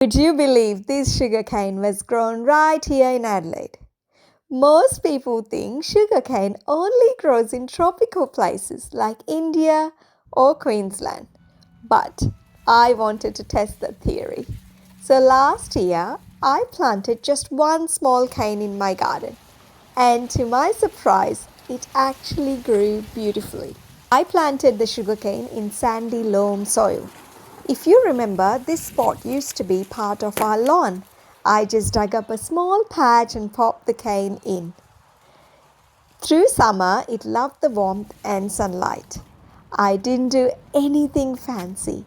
Would you believe this sugarcane was grown right here in Adelaide? Most people think sugarcane only grows in tropical places like India or Queensland. But I wanted to test that theory. So last year, I planted just one small cane in my garden. And to my surprise, it actually grew beautifully. I planted the sugarcane in sandy loam soil. If you remember, this spot used to be part of our lawn. I just dug up a small patch and popped the cane in. Through summer, it loved the warmth and sunlight. I didn't do anything fancy,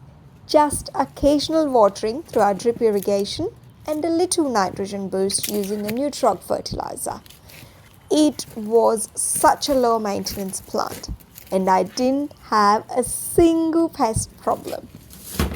just occasional watering through our drip irrigation and a little nitrogen boost using a neutral fertilizer. It was such a low maintenance plant, and I didn't have a single pest problem.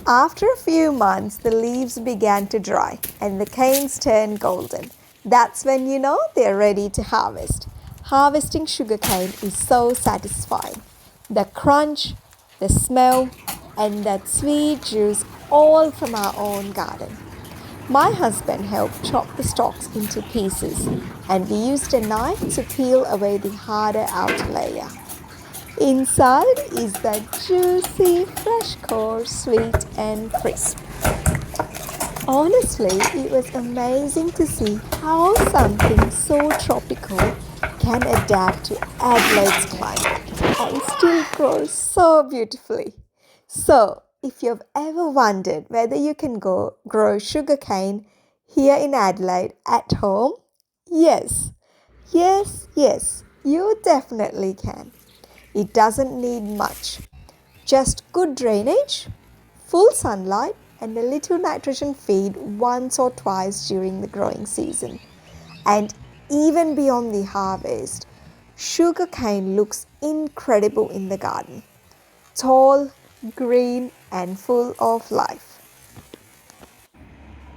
After a few months, the leaves began to dry and the canes turned golden. That's when you know they're ready to harvest. Harvesting sugarcane is so satisfying. The crunch, the smell, and that sweet juice all from our own garden. My husband helped chop the stalks into pieces, and we used a knife to peel away the harder outer layer. Inside is that juicy, fresh core, sweet and crisp. Honestly, it was amazing to see how something so tropical can adapt to Adelaide's climate and still grow so beautifully. So, if you've ever wondered whether you can grow sugarcane here in Adelaide at home, yes, you definitely can. It doesn't need much, just good drainage, full sunlight, and a little nitrogen feed once or twice during the growing season. And even beyond the harvest, sugarcane looks incredible in the garden. Tall, green, and full of life.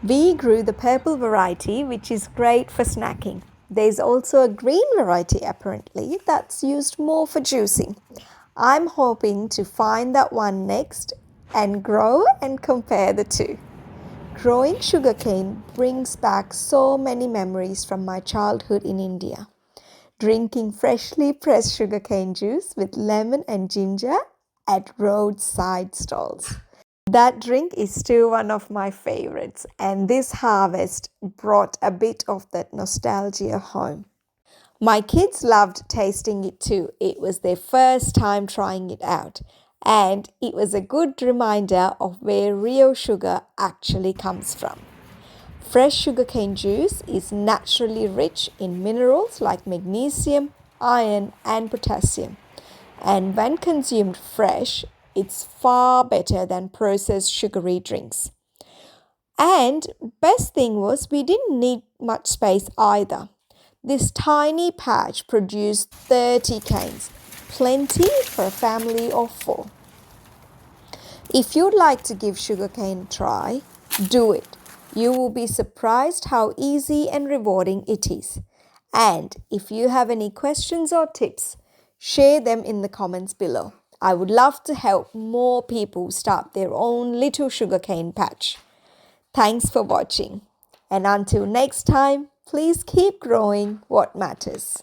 We grew the purple variety, which is great for snacking. There's also a green variety apparently that's used more for juicing. I'm hoping to find that one next and grow and compare the two. Growing sugarcane brings back so many memories from my childhood in India. Drinking freshly pressed sugarcane juice with lemon and ginger at roadside stalls. That drink is still one of my favorites, and this harvest brought a bit of that nostalgia home. My kids loved tasting it too. It was their first time trying it out, and it was a good reminder of where real sugar actually comes from. Fresh sugarcane juice is naturally rich in minerals like magnesium, iron, and potassium. And when consumed fresh, it's far better than processed sugary drinks. And best thing was we didn't need much space either. This tiny patch produced 30 canes, plenty for a family of 4. If you'd like to give sugarcane a try, do it. You will be surprised how easy and rewarding it is. And if you have any questions or tips, share them in the comments below. I would love to help more people start their own little sugarcane patch. Thanks for watching. And until next time, please keep growing what matters.